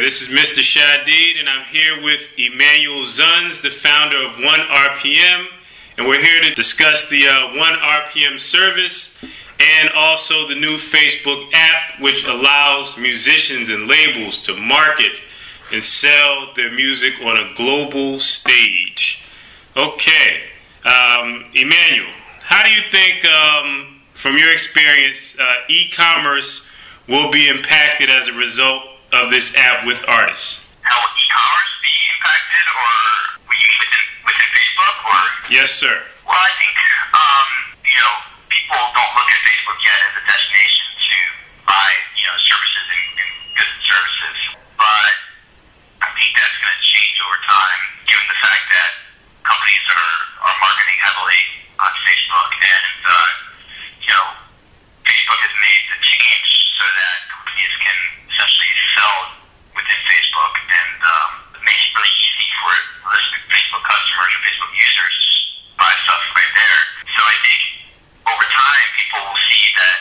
This is Mr. Shadid, and I'm here with Emmanuel Zunz, the founder of OneRPM, and we're here to discuss the OneRPM service and also the new Facebook app, which allows musicians and labels to market and sell their music on a global stage. Okay, Emmanuel, how do you think, from your experience, e-commerce will be impacted as a result of this app with artists? How will e-commerce be impacted, or within Facebook, or? Yes, sir. Well, I think, people don't look at Facebook yet as a destination to buy, services and goods and services. But I think that's going to change over time, given the fact that companies are marketing heavily on Facebook, and Facebook has made the change so that companies can essentially sell within Facebook, and make it really easy for Facebook customers or Facebook users to buy stuff right there. So I think over time people will see that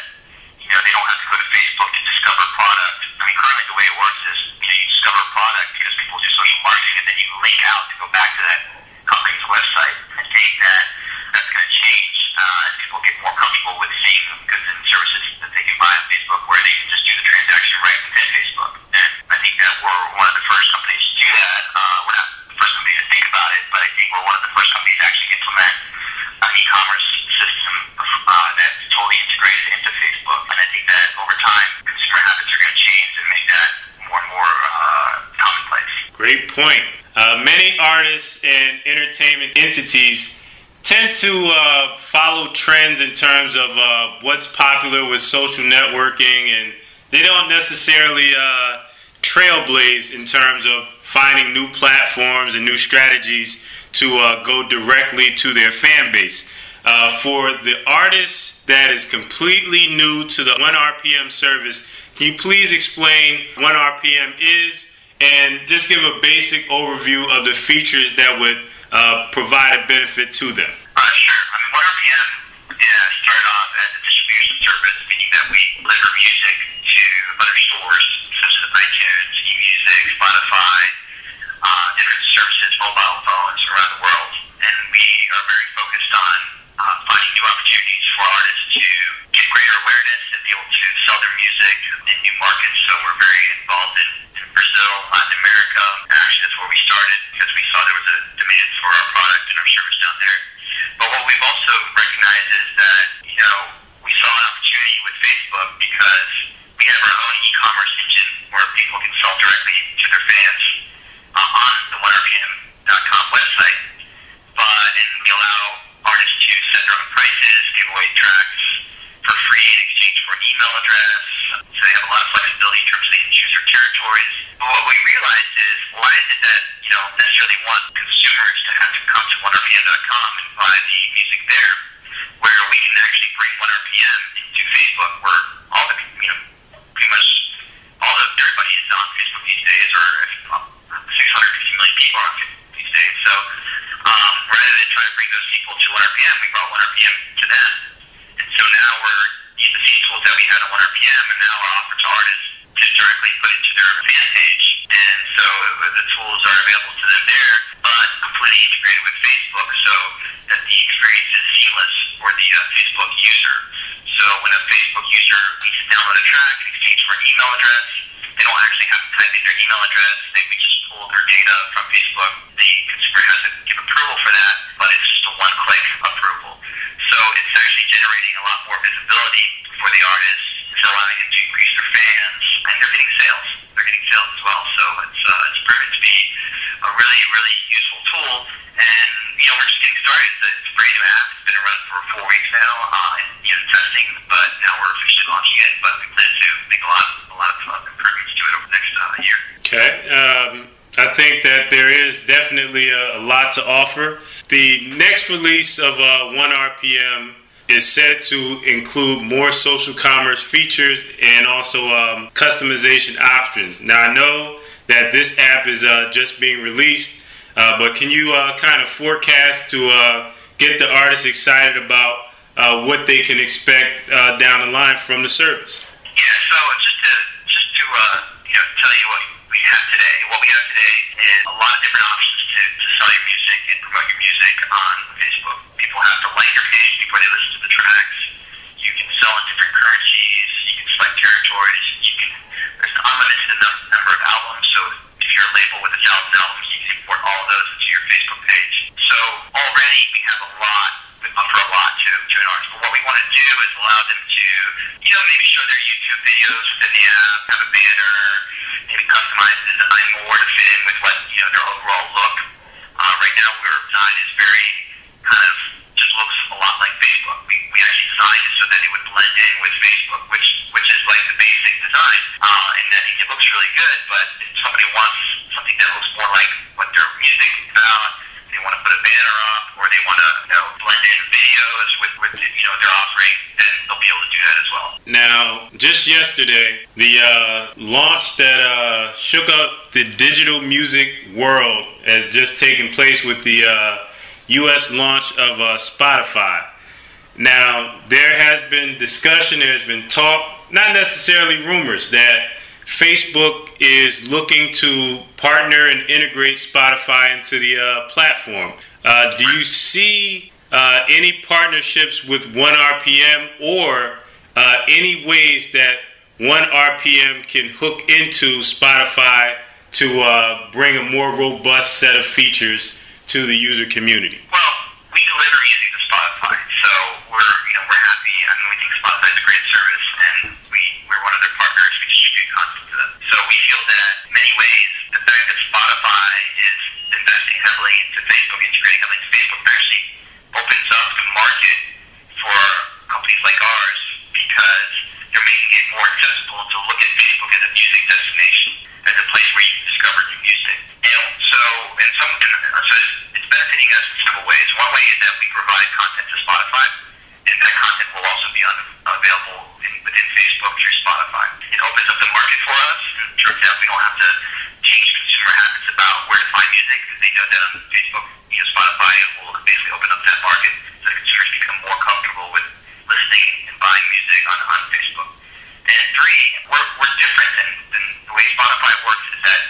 they don't have to go to Facebook to discover a product. I mean, currently the way it works is you discover a product because people do social marketing, and then you link out to go back to that company's website. I think that's going to change as people get more comfortable with seeing goods and services that they can buy on Facebook, where they can just do the transaction right within Facebook. And I think that we're one of the first companies to do that. We're not the first company to think about it, but I think we're one of the first companies to actually implement an e-commerce system that's totally integrated into Facebook. And I think that over time, consumer habits are going to change and make that more and more commonplace. Great point. Many artists and entertainment entities tend to follow trends in terms of what's popular with social networking, and they don't necessarily trailblaze in terms of finding new platforms and new strategies to go directly to their fan base. For the artist that is completely new to the OneRPM service, can you please explain what OneRPM is and just give a basic overview of the features that would provide a benefit to them? Sure. I mean, OneRPM started off as a distribution service, meaning that we deliver music to other stores such as iTunes, eMusic, Spotify, different services, mobile phones around the world. And we are very focused on finding new opportunities for artists to get greater awareness and be able to sell their music in new markets. So we're very involved in Brazil, Latin America. Actually, that's where we started because we saw there was a demand for our product and our service down there. But what we've also recognized is that, we saw an opportunity with Facebook because we have our own e-commerce engine where people can sell directly to their fans on the OneRPM.com website. And we allow artists to set their own prices, give away tracks for free in exchange for an email address. So they have a lot of flexibility in terms of they can choose their territories. But what we realized is, why is it that necessarily want consumers to have to come to OneRPM.com and buy the music there, where we can actually bring OneRPM into Facebook, where all the pretty much everybody is on Facebook these days, or 650 million people are on Facebook these days. So rather than try to bring those people to OneRPM, we brought OneRPM to them. And so now we're using the same tools that we had on OneRPM, and now we're offered to artists to directly put into their fan page. And so the tools are available to them there, but completely integrated with Facebook so that the experience is seamless for the Facebook user. So when a Facebook user needs to download a track in exchange for an email address, they don't actually have to type in their email address. They can just pull their data from Facebook. The consumer has to give approval for that, but it's just a one-click approval. So it's actually generating a lot more visibility for the artists. It's allowing them to increase their fans, and they're getting sales. They're getting sales as well. So it's proven to be a really, really useful tool. And we're just getting started. It's a brand new app. It's been around for 4 weeks now in testing, but now we're officially launching it. But we plan to make a lot of improvements to it over the next year. Okay. I think that there is definitely a lot to offer. The next release of OneRPM is set to include more social commerce features and also customization options. Now, I know that this app is just being released, but can you kind of forecast to get the artists excited about what they can expect down the line from the service? Yeah, so just to tell you what we have today. What we have today is a lot of different options to sell your music and promote your music on Facebook. People have to like your page before they listen to the tracks. You can sell in different currencies. You can select territories. There's an unlimited number of albums. So if you're a label with 1,000 albums, you can import all of those into your Facebook page. So already we have a lot to an artist. But what we want to do is allow them to, maybe show their YouTube videos within the app, have a banner, maybe customize the design more to fit in with what, their overall look. Right now, our design is very kind of just looks a lot like Facebook. We actually designed it so that it would blend in with Facebook, which is like the basic design. And I think it looks really good, but if somebody wants something that looks more like what their music is about, they want to put a banner up, or they want to blend in videos with their offering, then they'll be able to do that as well. Now, just yesterday, the launch that shook up the digital music world has just taken place with the U.S. launch of Spotify. Now, there has been discussion, there has been talk, not necessarily rumors, that Facebook is looking to partner and integrate Spotify into the platform. Do you see any partnerships with OneRPM or any ways that OneRPM can hook into Spotify to bring a more robust set of features to the user community? Well, we deliver music to Spotify, so we're happy. I mean, we think Spotify is a great service, and we're one of their partners. We distribute content to them. So we feel that in many ways, the fact that Spotify is investing heavily into Facebook, integrating heavily into Facebook, actually opens up the market for companies like ours, because they're making it more accessible to look at Facebook as a music destination, as a place where you can discover new music. And so it's benefiting us in several ways. One way is that we provide content to Spotify, and that content will also be available within Facebook through Spotify. It opens up the market for us in terms that we don't have to change consumer habits about where to find music, because they know that on Facebook, Spotify will basically open up that market so that consumers become more comfortable with listening and buying music on Facebook. And three, we're different than the way Spotify works, is that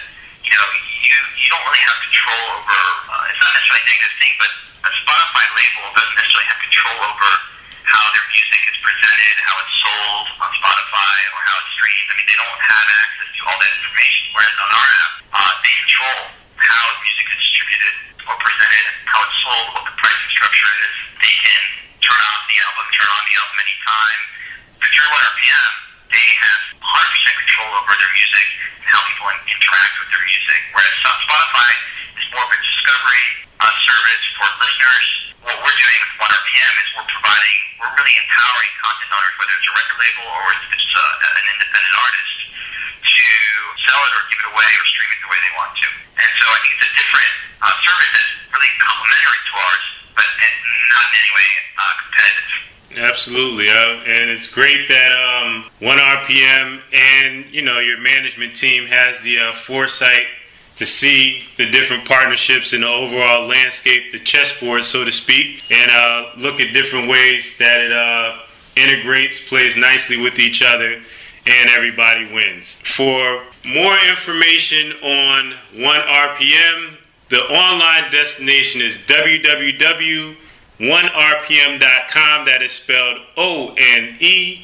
you don't really have control over, it's not necessarily a negative thing, but a Spotify label doesn't necessarily have control over how their music is presented, how it's sold on Spotify, or how it's streamed. I mean, they don't have access to all that information, whereas on our app, they control how music is distributed or presented, how it's sold, what the pricing structure is. They can turn on the album anytime. Through OneRPM, they have 100% control over their music and how people interact with their music, whereas Spotify is more of a discovery service for listeners. What we're doing with OneRPM is we're really empowering content owners, whether it's a record label or if it's an independent artist, to sell it or give it away or stream it the way they want to. And so I think it's a different service that's really complementary to ours, but not in any way competitive. Absolutely, and it's great that OneRPM and your management team has the foresight to see the different partnerships in the overall landscape, the chessboard, so to speak, and look at different ways that it integrates, plays nicely with each other, and everybody wins. For more information on OneRPM, the online destination is www.onerpm.com. That is spelled ONERPM.com.